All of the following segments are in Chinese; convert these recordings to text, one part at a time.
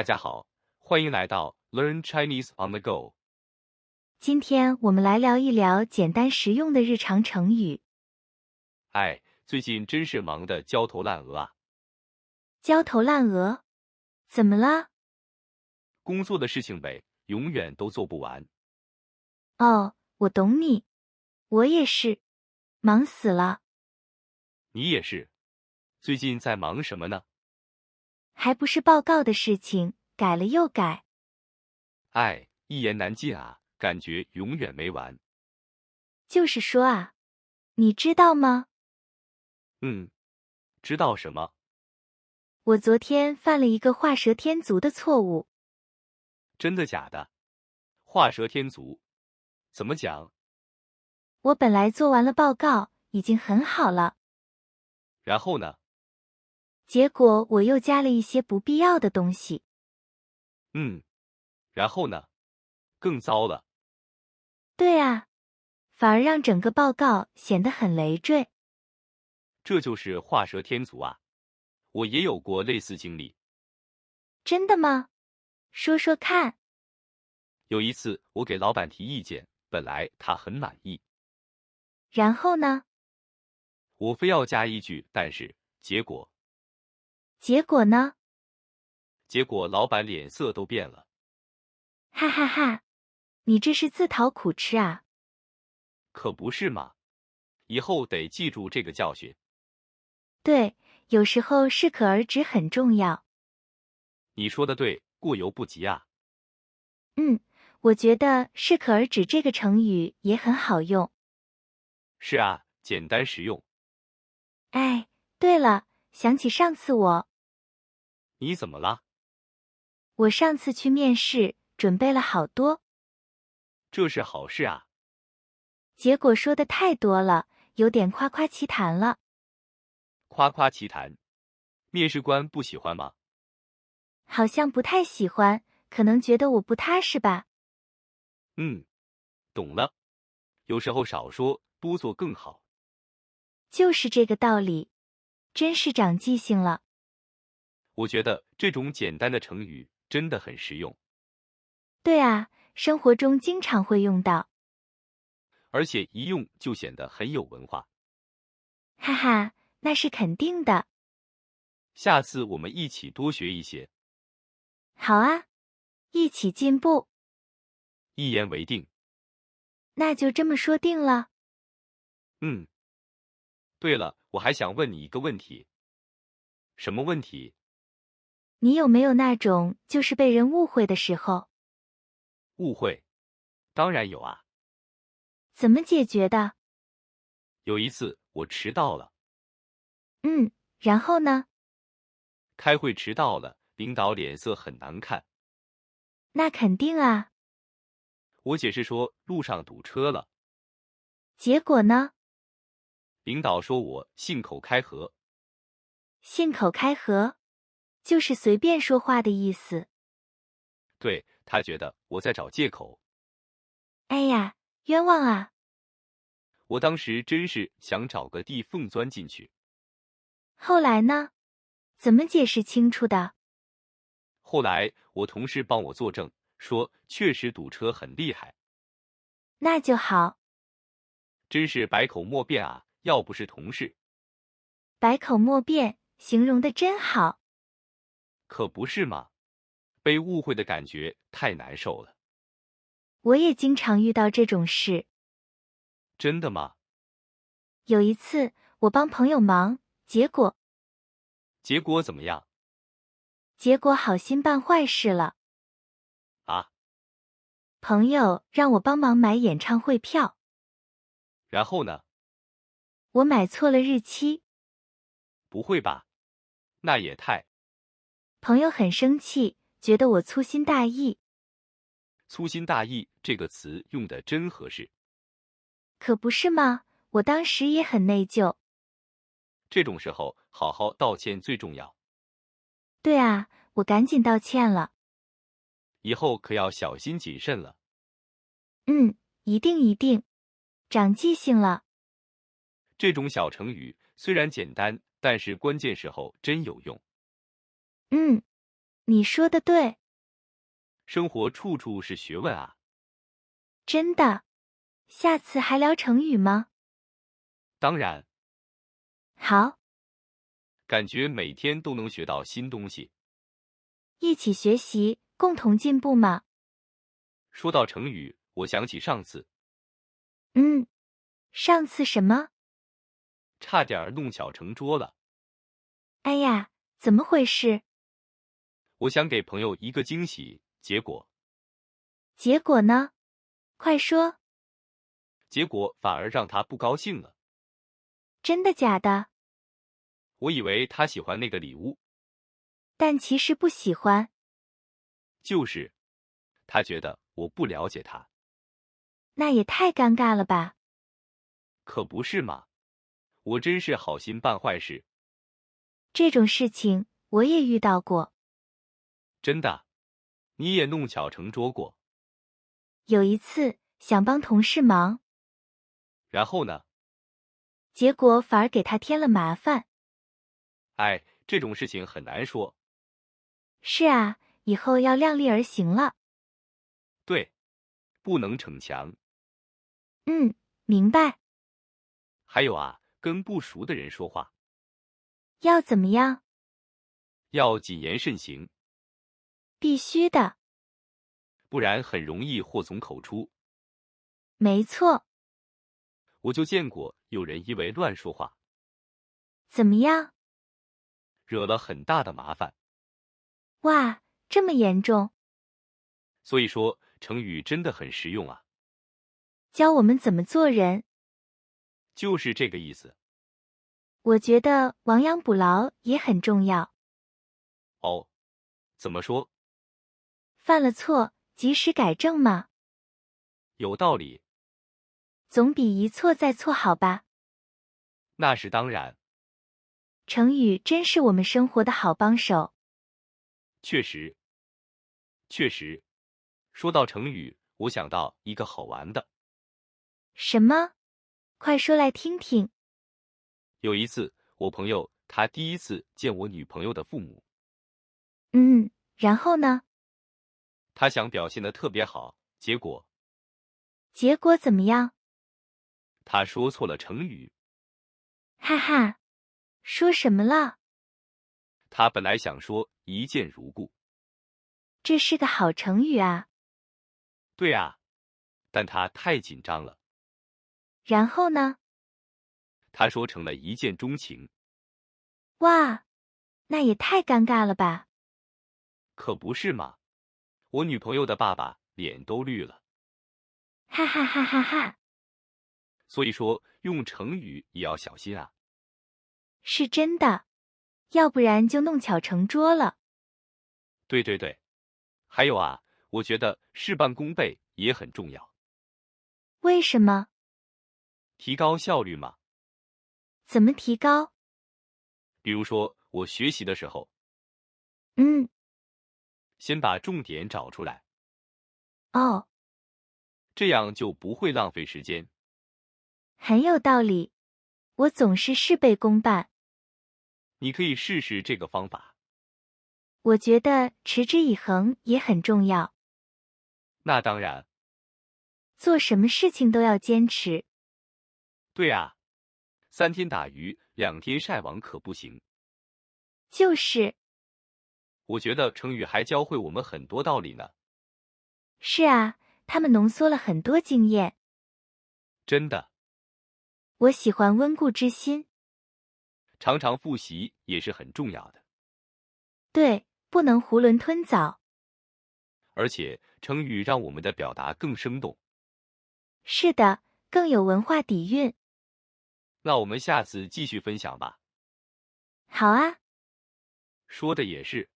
大家好，欢迎来到 Learn Chinese on the Go。今天我们来聊一聊简单实用的日常成语。哎，最近真是忙得焦头烂额啊！焦头烂额？怎么了？工作的事情呗，永远都做不完。哦，我懂你，我也是，忙死了。你也是，最近在忙什么呢？还不是报告的事情，改了又改。哎，一言难尽啊，感觉永远没完。就是说啊，你知道吗？知道什么？我昨天犯了一个画蛇添足的错误。真的假的？画蛇添足？怎么讲？我本来做完了报告，已经很好了，然后呢？结果我又加了一些不必要的东西。然后呢？更糟了。对啊，反而让整个报告显得很累赘。这就是画蛇添足啊！我也有过类似经历。真的吗？说说看。有一次，我给老板提意见，本来他很满意，然后呢？我非要加一句，但是结果呢？结果老板脸色都变了。哈哈哈，你这是自讨苦吃啊！可不是嘛，以后得记住这个教训。对，有时候适可而止很重要。你说的对，过犹不及啊。我觉得适可而止这个成语也很好用。是啊，简单实用。哎，对了，想起上次你怎么了？我上次去面试，准备了好多，这是好事啊。结果说的太多了，有点夸夸其谈了。夸夸其谈，面试官不喜欢吗？好像不太喜欢，可能觉得我不踏实吧。懂了。有时候少说，多做更好。就是这个道理，真是长记性了。我觉得这种简单的成语真的很实用，对啊，生活中经常会用到。而且一用就显得很有文化。哈哈，那是肯定的。下次我们一起多学一些。好啊，一起进步。一言为定。那就这么说定了。对了，我还想问你一个问题。什么问题？你有没有那种就是被人误会的时候？误会？当然有啊。怎么解决的？有一次我迟到了，然后呢？开会迟到了，领导脸色很难看。那肯定啊。我解释说路上堵车了，结果呢？领导说我信口开河。信口开河，就是随便说话的意思。对，他觉得我在找借口。哎呀，冤枉啊！我当时真是想找个地缝钻进去。后来呢？怎么解释清楚的？后来我同事帮我作证，说确实堵车很厉害。那就好。真是百口莫辩啊，要不是同事。百口莫辩，形容的真好。可不是嘛，被误会的感觉太难受了。我也经常遇到这种事。真的吗？有一次，我帮朋友忙，结果怎么样？好心办坏事了。啊？朋友让我帮忙买演唱会票，然后呢？我买错了日期。不会吧？那也太……朋友很生气，觉得我粗心大意。粗心大意这个词用的真合适。可不是吗？我当时也很内疚。这种时候好好道歉最重要。对啊，我赶紧道歉了。以后可要小心谨慎了。一定一定，长记性了。这种小成语虽然简单，但是关键时候真有用。你说的对，生活处处是学问啊。真的。下次还聊成语吗？当然，好，感觉每天都能学到新东西。一起学习，共同进步嘛。说到成语，我想起上次嗯，上次什么？差点弄巧成拙了。哎呀，怎么回事？我想给朋友一个惊喜，结果呢？快说，反而让他不高兴了。真的假的？我以为他喜欢那个礼物，但其实不喜欢。就是他觉得我不了解他。那也太尴尬了吧？可不是嘛，我真是好心办坏事。这种事情我也遇到过。真的，你也弄巧成拙过。有一次想帮同事忙，然后呢？结果反而给他添了麻烦。哎，这种事情很难说。是啊，以后要量力而行了。对，不能逞强。嗯，明白。还有啊，跟不熟的人说话要怎么样？要谨言慎行，必须的。不然很容易祸从口出。没错。我就见过有人因为乱说话，怎么样？惹了很大的麻烦。哇，这么严重？所以说，成语真的很实用啊，教我们怎么做人。就是这个意思。我觉得亡羊补牢也很重要。哦，怎么说？犯了错，及时改正嘛，有道理，总比一错再错好吧？那是当然。成语真是我们生活的好帮手。确实，确实。说到成语，我想到一个好玩的。什么？快说来听听。有一次，我朋友他第一次见我女朋友的父母，然后呢？他想表现得特别好，结果结果怎么样？他说错了成语。哈哈，说什么了？他本来想说一见如故。这是个好成语啊。对啊，但他太紧张了，然后呢？他说成了一见钟情。哇，那也太尴尬了吧？可不是嘛，我女朋友的爸爸脸都绿了。哈哈哈哈哈。所以说，用成语也要小心啊。是真的，要不然就弄巧成拙了。对对对，还有啊，我觉得事半功倍也很重要，为什么？提高效率嘛。怎么提高？比如说，我学习的时候，嗯，先把重点找出来，哦，这样就不会浪费时间。很有道理。我总是事倍功半。你可以试试这个方法。我觉得持之以恒也很重要。那当然，做什么事情都要坚持。对啊，3天打鱼2天晒网可不行。就是。我觉得成语还教会我们很多道理呢。是啊，他们浓缩了很多经验。真的，我喜欢温故知新。常常复习也是很重要的。对，不能囫囵吞枣。而且成语让我们的表达更生动。是的，更有文化底蕴。那我们下次继续分享吧。好啊。说的也是，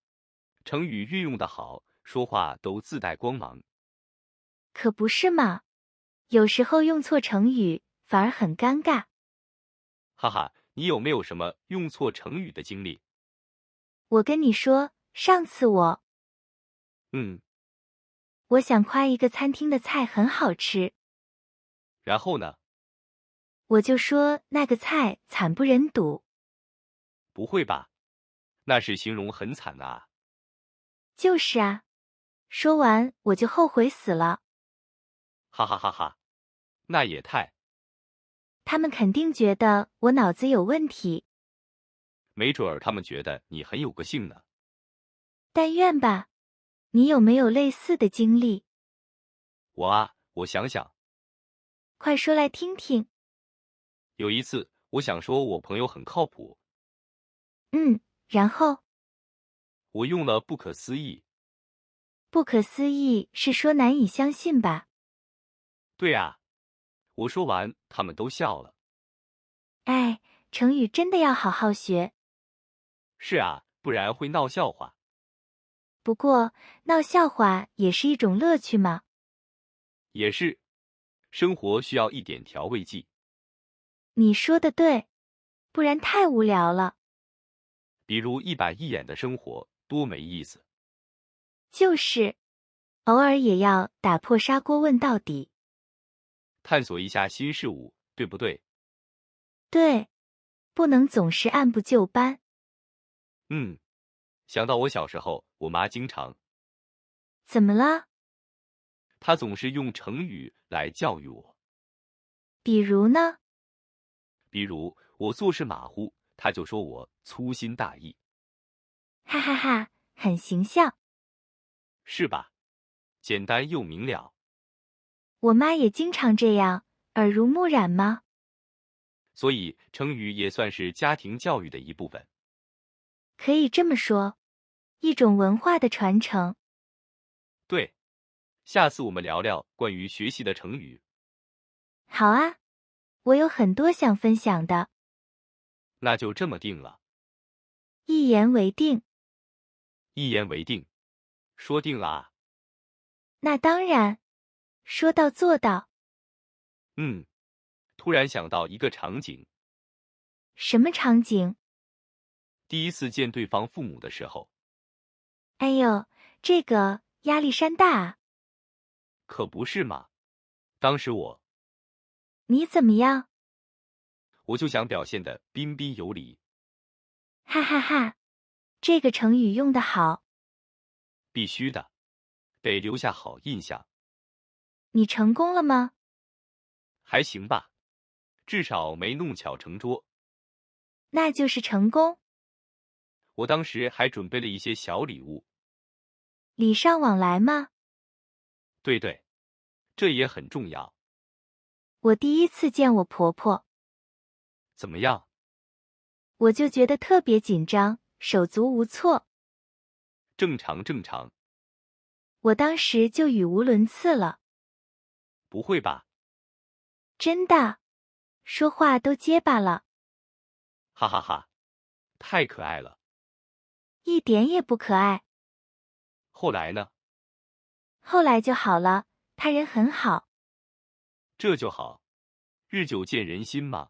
成语运用的好，说话都自带光芒。可不是嘛，有时候用错成语反而很尴尬。哈哈，你有没有什么用错成语的经历？我跟你说，上次我想夸一个餐厅的菜很好吃，然后呢？我就说那个菜惨不忍睹。不会吧？那是形容很惨啊。就是啊。说完我就后悔死了。哈哈哈哈，那也太……他们肯定觉得我脑子有问题。没准儿他们觉得你很有个性呢。但愿吧。你有没有类似的经历？我啊，我想想，快说来听听。有一次我想说我朋友很靠谱，然后？我用了不可思议。不可思议是说难以相信吧？对啊，我说完他们都笑了。哎，成语真的要好好学。是啊，不然会闹笑话。不过，闹笑话也是一种乐趣嘛。也是，生活需要一点调味剂。你说的对，不然太无聊了。比如一板一眼的生活，多没意思。就是，偶尔也要打破砂锅问到底。探索一下新事物，对不对？对，不能总是按部就班。想到我小时候，我妈经常……怎么了？她总是用成语来教育我。比如呢？比如我做事马虎，她就说我粗心大意。哈哈哈，很形象。是吧？简单又明了。我妈也经常这样，耳濡目染吗？所以成语也算是家庭教育的一部分。可以这么说，一种文化的传承。对，下次我们聊聊关于学习的成语。好啊，我有很多想分享的。那就这么定了。一言为定。一言为定，说定了啊。那当然，说到做到。突然想到一个场景。什么场景？第一次见对方父母的时候。哎呦，这个压力山大啊。可不是嘛，当时你怎么样？我就想表现得彬彬有礼。哈哈哈，这个成语用得好。必须的，得留下好印象。你成功了吗？还行吧，至少没弄巧成拙。那就是成功。我当时还准备了一些小礼物。礼尚往来吗？对，这也很重要。我第一次见我婆婆，怎么样？我就觉得特别紧张，手足无措。正常。我当时就语无伦次了。不会吧？真的，说话都结巴了。哈哈哈，太可爱了。一点也不可爱。后来呢？后来就好了，他人很好。这就好，日久见人心嘛。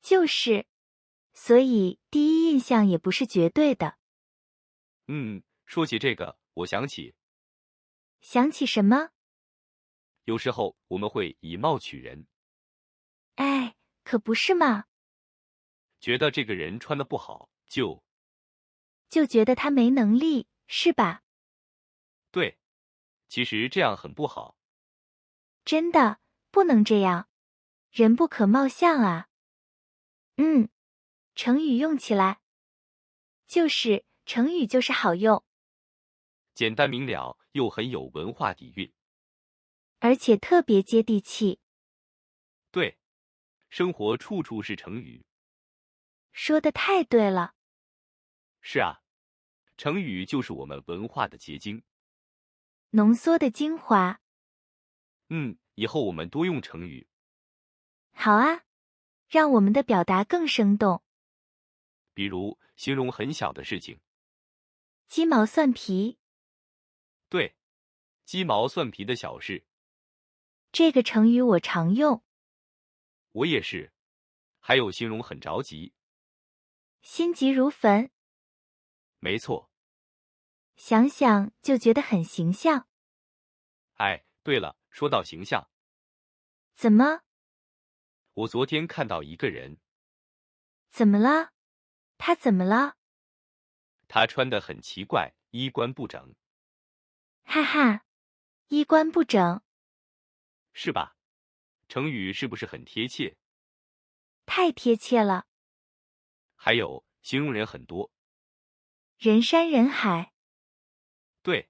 就是，所以第一印象也不是绝对的。说起这个，我想起什么？有时候我们会以貌取人。哎，可不是嘛。觉得这个人穿的不好，就觉得他没能力，是吧？对，其实这样很不好。真的，不能这样。人不可貌相啊。成语用起来。成语就是好用。简单明了，又很有文化底蕴。而且特别接地气。对，生活处处是成语。说得太对了。是啊，成语就是我们文化的结晶，浓缩的精华。以后我们多用成语。好啊，让我们的表达更生动。比如形容很小的事情。鸡毛蒜皮。对，鸡毛蒜皮的小事。这个成语我常用。我也是。还有形容很着急。心急如焚。没错。想想就觉得很形象。哎，对了，说到形象。怎么？我昨天看到一个人。怎么了？他怎么了？他穿得很奇怪，衣冠不整，哈哈，衣冠不整，是吧？成语是不是很贴切？太贴切了。还有形容人很多，人山人海，对，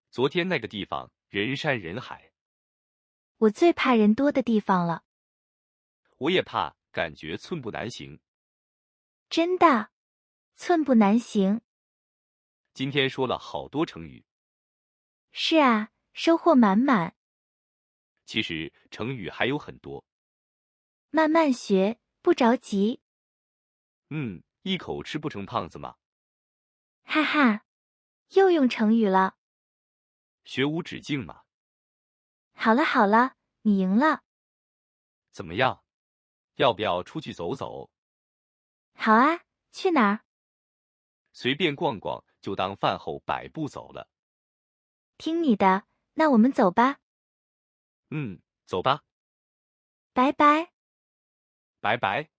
昨天那个地方人山人海，我最怕人多的地方了。我也怕，感觉寸步难行。真的，寸步难行。今天说了好多成语，是啊，收获满满。其实成语还有很多。慢慢学，不着急。一口吃不成胖子嘛。哈哈，又用成语了。学无止境嘛。好了好了，你赢了。怎么样？要不要出去走走？好啊，去哪儿？随便逛逛，就当饭后摆步走了。听你的，那我们走吧。走吧，拜拜。拜拜。